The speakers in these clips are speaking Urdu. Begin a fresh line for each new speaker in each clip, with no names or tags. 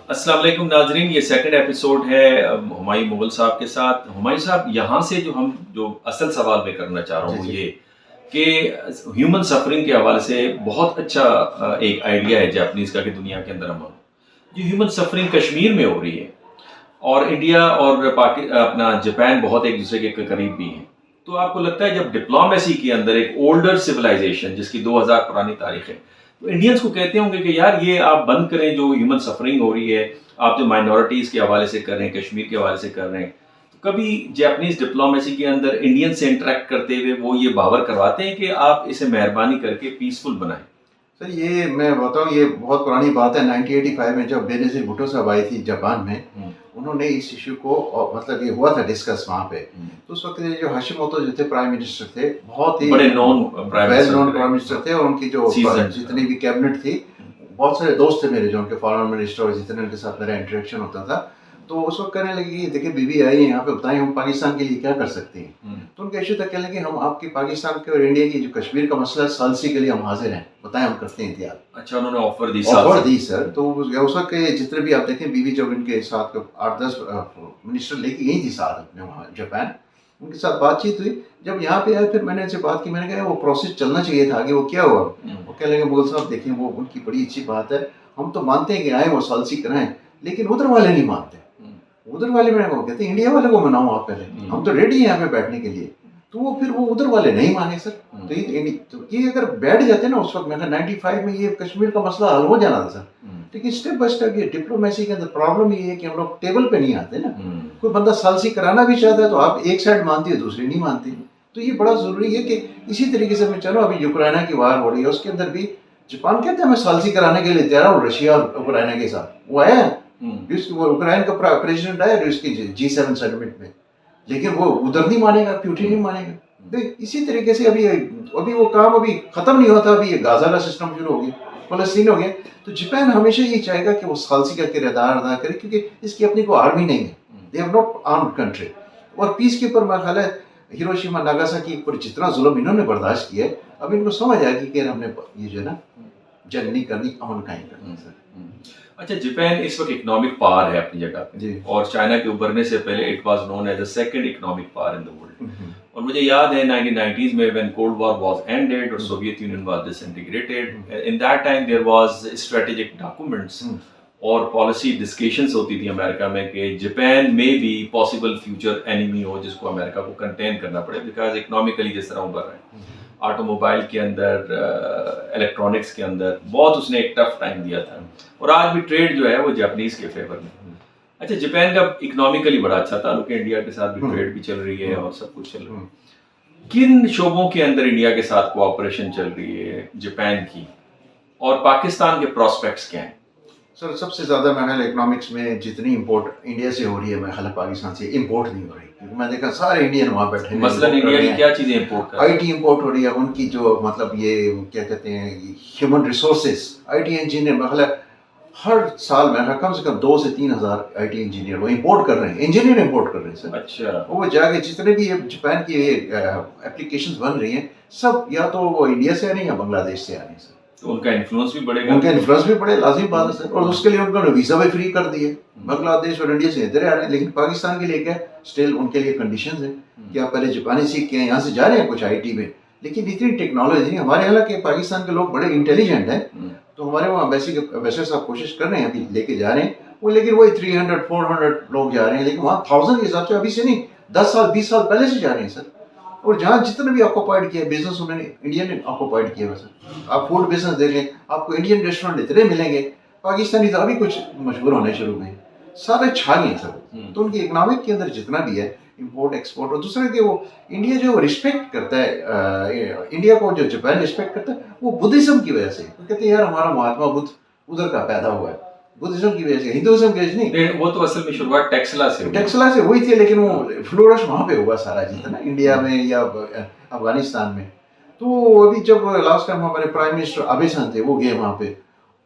السلام علیکم ناظرین، یہ سیکنڈ ایپیسوڈ ہے ہمایوں مغل صاحب کے ساتھ۔ ہمایوں صاحب، یہاں سے جو اصل سوال میں کرنا چاہ رہا ہوں وہ یہ کہ ہیومن سفرنگ کے حوالے سے بہت اچھا ایک آئیڈیا ہے جاپنیز کا کہ دنیا کے اندر جو ہیومن سفرنگ کشمیر میں ہو رہی ہے، اور انڈیا اور اپنا جاپان بہت ایک دوسرے کے قریب بھی ہیں، تو آپ کو لگتا ہے جب ڈپلومیسی کے اندر ایک اولڈر سویلائزیشن جس کی 2000 پرانی تاریخ ہے، تو انڈینز کو کہتے ہوں گے کہ یار یہ آپ بند کریں جو ہیومن سفرنگ ہو رہی ہے، آپ جو مائنورٹیز کے حوالے سے کر رہے ہیں، کشمیر کے حوالے سے کر رہے ہیں، تو کبھی جاپنیز ڈپلومیسی کے اندر انڈین سے انٹریکٹ کرتے ہوئے وہ یہ باور کرواتے ہیں کہ آپ اسے مہربانی کر کے پیسفل بنائیں؟
سر یہ میں بتاؤں، یہ بہت پرانی بات ہے۔ 1985 میں جب بینظیر بھٹو صاحب آئی تھی جاپان میں، انہوں نے اس ایشو کو مطلب یہ ہوا تھا ڈسکس وہاں پہ، تو اس وقت جو ہاشیموتو جو تھے پرائم منسٹر تھے، بہت ہی
بڑے نون
پرائم منسٹر تھے، اور ان کی جو جتنی بھی کیبنٹ تھی، بہت سارے دوست تھے میرے جو ان کے فارن منسٹر اور جتنے ان کے ساتھ میرا انٹریکشن ہوتا تھا، تو اس وقت کہنے لگے کہ دیکھیں بیوی آئی ہے یہاں پہ، بتائیں ہم پاکستان کے لیے کیا کر سکتے ہیں۔ تو ان کا ایشو تھا، کہنے لگے ہم آپ کی پاکستان کے اور انڈیا کی جو کشمیر کا مسئلہ ہے، ثالثی کے لیے ہم حاضر ہیں، بتائیں ہم کرتے ہیں انتظار۔
اچھا، انہوں نے آفر
دی سر۔ تو اس وقت جتنے بھی آپ دیکھیں، بیوی جب ان کے ساتھ 8-10 منسٹر لے کے گئی تھی ساتھ اپنے وہاں جاپان، ان کے ساتھ بات چیت ہوئی۔ جب یہاں پہ آئے پھر میں نے ان سے بات کی، میں نے کہا وہ پروسیس چلنا چاہیے تھا آگے، وہ کیا ہوا؟ وہ کہنے لگے مغل صاحب دیکھیں وہ ان کی بڑی اچھی بات ہے، ہم تو مانتے ہیں کہ آئیں وہ ثالثی کرائیں، لیکن ادھر والے نہیں مانتے۔ ادھر والے میں وہ کہتے ہیں انڈیا والے کو مناؤ آپ پہلے، ہم تو ریڈی ہیں یہاں پہ بیٹھنے کے لیے۔ تو وہ پھر وہ ادھر والے نہیں مانے سر۔ تو یہ اگر بیٹھ جاتے نا اس وقت، میں نے 95 میں یہ کشمیر کا مسئلہ حل ہو جانا تھا سر، لیکن اسٹیپ بائی اسٹیپ یہ ڈپلومیسی کے اندر پرابلم یہ ہے کہ ہم لوگ ٹیبل پہ نہیں آتے نا۔ کوئی بندہ ثالثی کرانا بھی چاہتا ہے تو آپ ایک سائڈ مانتی ہے، دوسری نہیں مانتی۔ تو یہ بڑا ضروری ہے کہ اسی طریقے سے میں چلو ابھی یوکرائن کی وار ہو رہی ہے، اس کے اندر بھی جاپان کہتے ہیں میں ثالثی کرانے کے لیے تیار ہوں رشیا اور اوکرائن کے ساتھ۔ وہ آیا ہے، وہ اوکرائن کا پریزیڈنٹ آیا اس کی G7 سمٹ میں، لیکن وہ ادھر نہیں مانے گا، پیوٹن نہیں مانے گا۔ اسی طریقے سے ابھی وہ کام ابھی ختم نہیں ہوتا، ابھی یہ غازہ کا سسٹم شروع ہو گیا، فلسطین ہو گیا۔ تو جاپان ہمیشہ یہ چاہے گا کہ وہ ثالثی کا کردار ادا کرے، کیونکہ اس کی اپنی کوئی آرمی نہیں ہے، they have not armed country. اور پیس کے اوپر میرا خیال ہے ہیروشیما ناگاساکی پر جتنا ظلم انہوں نے برداشت کیا ہے، اب ان کو سمجھ آئے گی کہ ہم نے یہ جو ہے نا جنگ نہیں کرنی، امن قائم کرنا ہے۔
اچھا، جاپان اس وقت اکنامک پاور ہے اپنی جگہ پہ، اور چائنا کے ابھرنے سے پہلے it was known as a second economic power in the world. اور مجھے یاد ہے 1990s میں when Cold War was ended اور Soviet Union was disintegrated, in that time there was strategic documents اور پالیسی ڈسکشنز ہوتی تھی امریکہ میں کہ جاپان میں بھی پاسبل فیوچر اینیمی ہو جس کو امریکہ کو کنٹین کرنا پڑے، بیکاز اکنامکلی جس طرح ابھر رہے ہیں، آٹو موبائل کے اندر، الیکٹرانکس کے اندر بہت اس نے ایک ٹف ٹائم دیا تھا، اور آج بھی ٹریڈ جو ہے وہ جاپنیز کے فیور میں۔ اچھا، جاپان کا اکنامکلی بڑا اچھا تعلق ہے، انڈیا کے ساتھ بھی ٹریڈ بھی چل رہی ہے اور سب کچھ چل رہا ہے۔ کن شعبوں کے اندر انڈیا کے ساتھ کوآپریشن چل رہی ہے جاپان کی، اور پاکستان کے پراسپیکٹس کیا ہیں؟
سر سب سے زیادہ میں خیال اکنامکس میں جتنی امپورٹ انڈیا سے ہو رہی ہے، میں خیال پاکستان سے امپورٹ نہیں ہو رہی، کیونکہ میں دیکھا سارے انڈین وہاں بیٹھے ہیں۔
مثلاً انڈیا کی کیا چیزیں امپورٹ کر رہے ہیں؟
آئی ٹی امپورٹ ہو رہی ہے، ان کی جو مطلب یہ کیا کہتے ہیں human resources, I T engineer, میں خیال ہر سال میں کم سے کم 2 سے 3 ہزار آئی ٹی انجینئر وہ امپورٹ کر رہے ہیں، انجینئر امپورٹ کر رہے ہیں سر۔
اچھا،
وہ جا کے جتنے بھی جاپان کی اپلیکیشنز بن رہی ہیں، سب یا تو وہ انڈیا سے آ رہی ہیں یا بنگلہ دیش سے آ رہی ہیں سر۔
تو ان کا انفلوئنس بھی بڑھے گا،
ان کا انفلوئنس بھی بڑے، لازمی بات ہے سر، اور اس کے لیے ان کو ویزا بھی فری کر دیے، بنگلہ دیش اور انڈیا سے ادھر آ رہے ہیں، لیکن پاکستان کے لیے کیا اسٹل ان کے لیے کنڈیشنز ہیں کہ آپ پہلے جاپانی سیکھ کے یہاں سے جا رہے ہیں کچھ آئی ٹی میں، لیکن اتنی ٹیکنالوجی ہمارے حالانکہ پاکستان کے لوگ بڑے انٹیلیجنٹ ہیں، تو ہمارے وہاں ویسے صاحب کوشش کر رہے ہیں ابھی لے کے جا رہے ہیں وہ، لیکن وہی 300-400 لوگ جا رہے ہیں، لیکن وہاں 1000 کے حساب سے ابھی سے نہیں، 10 سال 20 سال پہلے سے جا رہے ہیں سر۔ اور جہاں جتنے بھی آکوپائڈ کیا بزنس انہوں نے انڈین نے آکوپائڈ کیا سر۔ آپ فوڈ بزنس دیکھ لیں، آپ کو انڈین ریسٹورینٹ اتنے ملیں گے، پاکستانی تو ابھی کچھ مشہور ہونے شروع ہوئے ہیں، سارے چھا گئے سر۔ تو ان کی اکنامک کے اندر جتنا بھی ہے امپورٹ ایکسپورٹ، اور دوسرے کہ وہ انڈیا جو رسپیکٹ کرتا ہے، انڈیا کو جو جاپان رسپیکٹ کرتا ہے وہ بدھزم کی وجہ سے، وہ کہتے ہیں یار ہمارا مہاتما بدھ ادھر کا پیدا ہوا ہے، بدھزم کی وجہ سے، ہندوازم کی وجہ سے نہیں۔
وہ تو اصل میں شروعات ٹیکسلا
سے ہوئی تھی، لیکن وہ فلورش وہاں پہ ہوا سارا جتنا انڈیا میں یا افغانستان میں۔ تو ابھی جب لاسٹ ٹائم ہمارے پرائم منسٹر آبے سان تھے، وہ گئے وہاں پہ،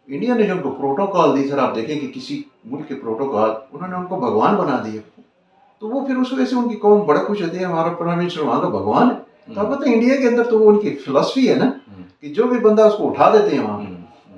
انڈیا نے جو ان کو پروٹوکال دی سر، آپ دیکھیں کہ کسی ملک کے پروٹوکال انہوں نے ان کو بھگوان بنا دیے، تو وہ پھر اس وجہ سے ان کی قوم بڑا خوش ہوتی ہے، ہمارا پرائم منسٹر وہاں کا بھگوان ہے۔ تو آپ پتہ ہے انڈیا کے اندر تو وہ ان کی فلسفی ہے نا کہ جو بھی بندہ اس کو اٹھا دیتے ہیں وہاں،